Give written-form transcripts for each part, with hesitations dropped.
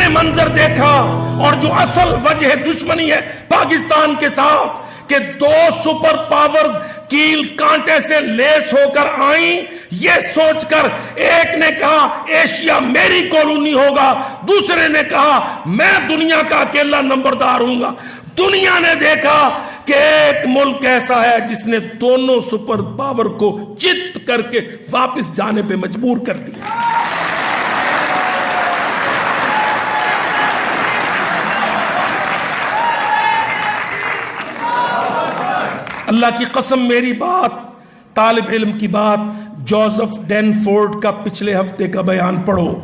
نے منظر دیکھا اور جو اصل وجہ دشمنی ہے پاکستان کے ساتھ کہ دو سپر پاورز کیل کانٹے سے لیس ہو کر آئیں، یہ سوچ کر ایک نے کہا ایشیا میری کالونی ہوگا، دوسرے نے کہا میں دنیا کا اکیلا نمبردار ہوں گا۔ دنیا نے دیکھا کہ ایک ملک ایسا ہے جس نے دونوں سپر پاور کو چت کر کے واپس جانے پہ مجبور کر دیا۔ اللہ کی قسم میری بات، طالب علم کی بات، جوزف ڈینفورڈ کا پچھلے ہفتے کا بیان پڑھو،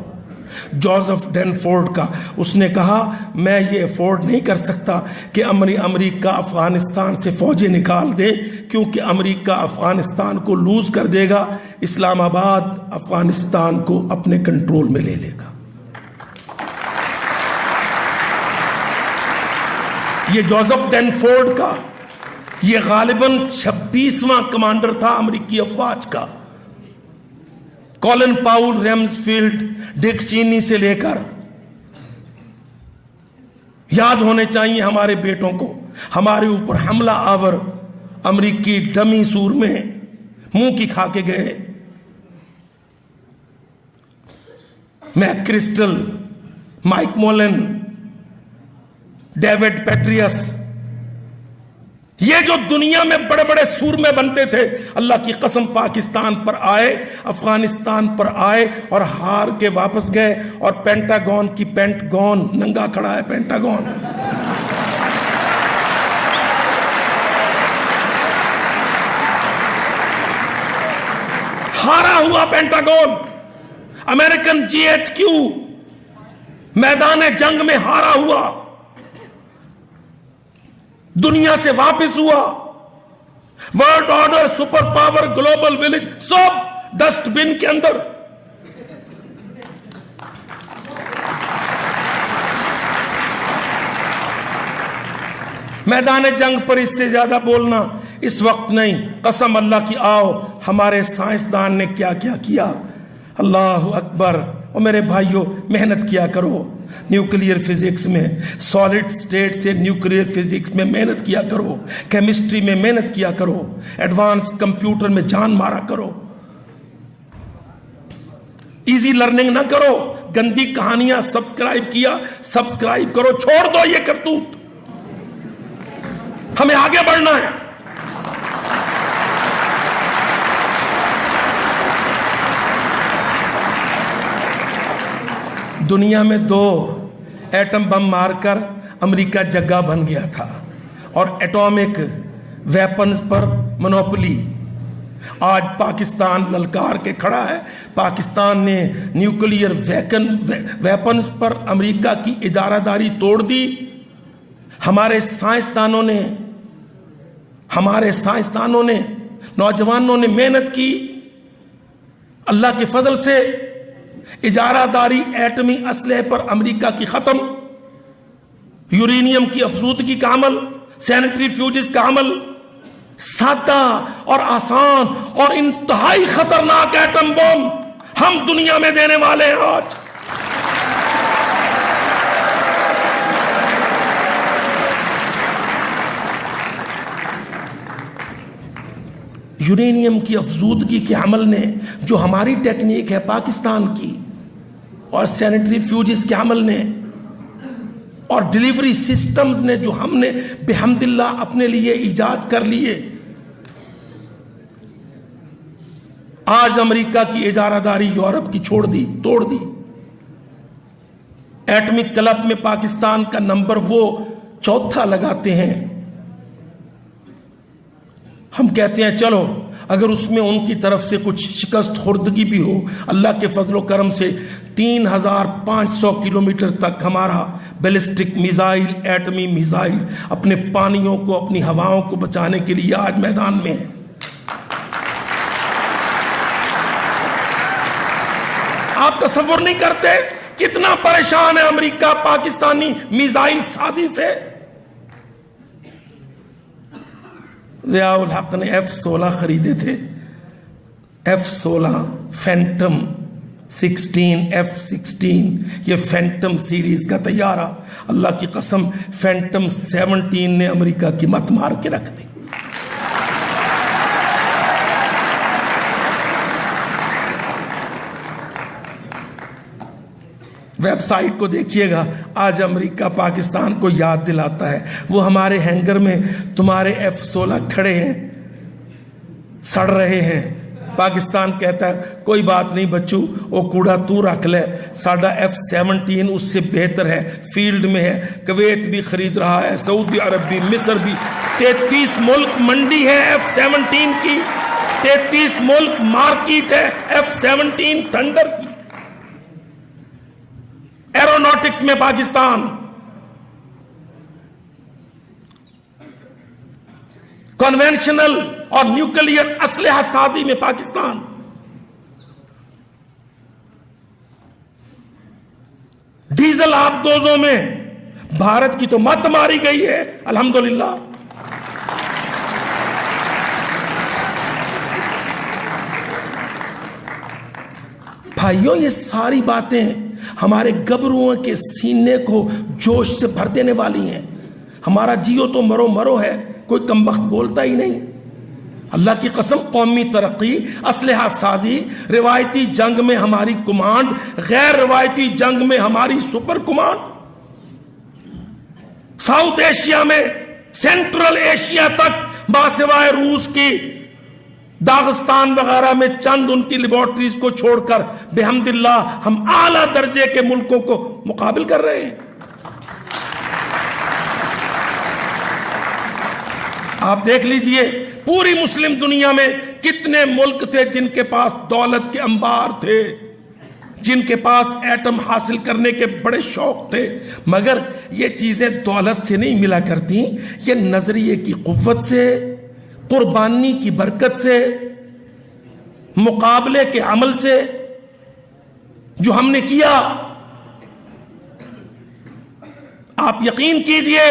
جوزف ڈینفورڈ کا۔ اس نے کہا میں یہ افورڈ نہیں کر سکتا کہ امریکہ افغانستان سے فوجیں نکال دے، کیونکہ امریکہ افغانستان کو لوز کر دے گا، اسلام آباد افغانستان کو اپنے کنٹرول میں لے لے گا۔ یہ جوزف ڈینفورڈ کا، یہ غالباً 26واں کمانڈر تھا امریکی افواج کا۔ کولن پاؤل، ریمزفیلڈ، ڈک چینی سے لے کر، یاد ہونے چاہیے ہمارے بیٹوں کو، ہمارے اوپر حملہ آور امریکی ڈمی سور میں منہ کی کھا کے گئے۔ میک کرسٹل، مائک مولن، ڈیوڈ پیٹریس، یہ جو دنیا میں بڑے بڑے سورمے بنتے تھے، اللہ کی قسم پاکستان پر آئے، افغانستان پر آئے اور ہار کے واپس گئے، اور پینٹاگون کی پینٹاگون ننگا کھڑا ہے، پینٹاگون۔ ہارا ہوا Pentagon, American G H Q میدان جنگ میں ہارا ہوا، دنیا سے واپس ہوا۔ World order, super power, global village, سب ڈسٹ بن کے اندر۔ میدان جنگ پر اس سے زیادہ بولنا اس وقت نہیں، قسم اللہ کی آؤ ہمارے سائنسدان نے کیا کیا کیا، اللہ اکبر۔ اور میرے بھائیوں محنت کیا کرو، نیوکلیئر فزکس میں، سالڈ سٹیٹ سے نیوکلیئر فزکس میں محنت کیا کرو، کیمسٹری میں محنت کیا کرو، ایڈوانس کمپیوٹر میں جان مارا کرو، ایزی لرننگ نہ کرو، گندی کہانیاں سبسکرائب کرو، چھوڑ دو یہ کرتوت، ہمیں آگے بڑھنا ہے۔ دنیا میں 2 ایٹم بم مار کر امریکہ جگہ بن گیا تھا، اور ایٹامک ویپنز پر منوپلی آج پاکستان للکار کے کھڑا ہے۔ پاکستان نے نیوکلیئر ویپنز پر امریکہ کی اجارہ داری توڑ دی۔ ہمارے سائنسدانوں نے نوجوانوں نے محنت کی، اللہ کے فضل سے اجارہ داری ایٹمی اسلحے پر امریکہ کی ختم، یورینیم کی افزودگی کا عمل، سینٹری فیوجز کا عمل، سادہ اور آسان اور انتہائی خطرناک ایٹم بم ہم دنیا میں دینے والے ہیں آج۔ یورینیم کی افزودگی کے عمل نے جو ہماری ٹیکنیک ہے پاکستان کی، اور سینٹری فیوجز کے عمل نے، اور ڈیلیوری سسٹمز نے جو ہم نے بحمد اللہ اپنے لیے ایجاد کر لیے، آج امریکہ کی اجارہ داری یورپ کی توڑ دی۔ ایٹمک کلب میں پاکستان کا نمبر وہ 4 لگاتے ہیں۔ ہم کہتے ہیں چلو اگر اس میں ان کی طرف سے کچھ شکست خوردگی بھی ہو، اللہ کے فضل و کرم سے 3500 کلومیٹر تک ہمارا بیلسٹک میزائل، ایٹمی میزائل اپنے پانیوں کو، اپنی ہواؤں کو بچانے کے لیے آج میدان میں ہے۔ آپ تصور نہیں کرتے کتنا پریشان ہے امریکہ پاکستانی میزائل سازی سے۔ ضیاء الحق نے F-16 خریدے تھے، F-16 فینٹم F-16 یہ فینٹم سیریز کا طیارہ، اللہ کی قسم فینٹم 17 نے امریکہ کی مت مار کے رکھ دی۔ ویب سائٹ کو دیکھیے گا، آج امریکہ پاکستان کو یاد دلاتا ہے، وہ ہمارے ہینگر میں تمہارے F-16 کھڑے ہیں، سڑ رہے ہیں، پاکستان کہتا ہے کوئی بات نہیں بچو، وہ کوڑا تو رکھ لے، ساڈا F-17 اس سے بہتر ہے، فیلڈ میں ہے، کویت بھی خرید رہا ہے، سعودی عرب بھی، مصر بھی، 33 ملک منڈی ہے F-17 کی، 33 ملک مارکیٹ ہے F-17 تھنڈر کی۔ ایروناٹکس میں پاکستان، کنونشنل اور نیوکلیئر اسلحہ سازی میں پاکستان، ڈیزل آبدوزوں میں بھارت کی تو مت ماری گئی ہے الحمدللہ۔ بھائیوں یہ ساری باتیں ہمارے گبروؤں کے سینے کو جوش سے بھر دینے والی ہیں۔ ہمارا جیو تو مرو مرو ہے، کوئی کمبخت بولتا ہی نہیں۔ اللہ کی قسم قومی ترقی، اسلحہ سازی، روایتی جنگ میں ہماری کمانڈ، غیر روایتی جنگ میں ہماری سپر کمانڈ، ساؤتھ ایشیا میں سینٹرل ایشیا تک باسوائے روس کی، داغستان وغیرہ میں چند ان کی لیبارٹریز کو چھوڑ کر بحمد اللہ ہم اعلیٰ درجے کے ملکوں کو مقابل کر رہے ہیں۔ آپ دیکھ لیجئے پوری مسلم دنیا میں کتنے ملک تھے جن کے پاس دولت کے انبار تھے، جن کے پاس ایٹم حاصل کرنے کے بڑے شوق تھے، مگر یہ چیزیں دولت سے نہیں ملا کرتی، یہ نظریے کی قوت سے، قربانی کی برکت سے، مقابلے کے عمل سے جو ہم نے کیا۔ آپ یقین کیجئے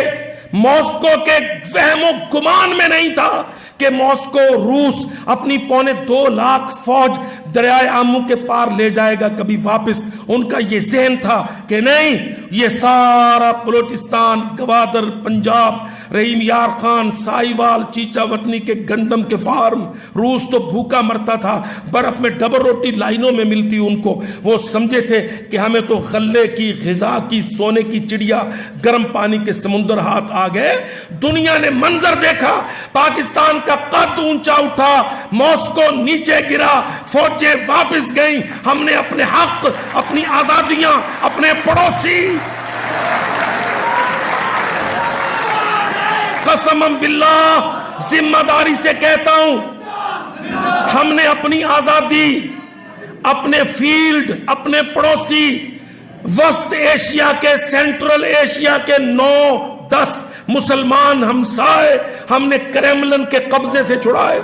ماسکو کے وہم و گمان میں نہیں تھا کہ ماسکو روس اپنی 2.25 لاکھ فوج دریائے آمو کے پار لے جائے گا کبھی واپس۔ ان کا یہ ذہن تھا کہ نہیں، یہ سارا بلوچستان، گوادر، پنجاب، رحیم یار خان، سائیوال، چیچا وطنی کے گندم کے فارم، روس تو بھوکا مرتا تھا، برف میں ڈبل روٹی لائنوں میں ملتی ان کو۔ وہ سمجھے تھے کہ ہمیں تو غلے کی، غذا کی، سونے کی چڑیا، گرم پانی کے سمندر ہاتھ آ گئے۔ دنیا نے منظر دیکھا، پاکستان کا قد اونچا اٹھا، ماسکو نیچے گرا، فوجیں واپس گئیں، ہم نے اپنے حق، اپنی آزادیاں، اپنے پڑوسی، قسم باللہ ذمہ داری سے کہتا ہوں، ہم نے اپنی آزادی، اپنے فیلڈ، اپنے پڑوسی، وسط ایشیا کے، سینٹرل ایشیا کے 9-10 مسلمان ہمسائے ہم نے کریملن کے قبضے سے چھڑائے۔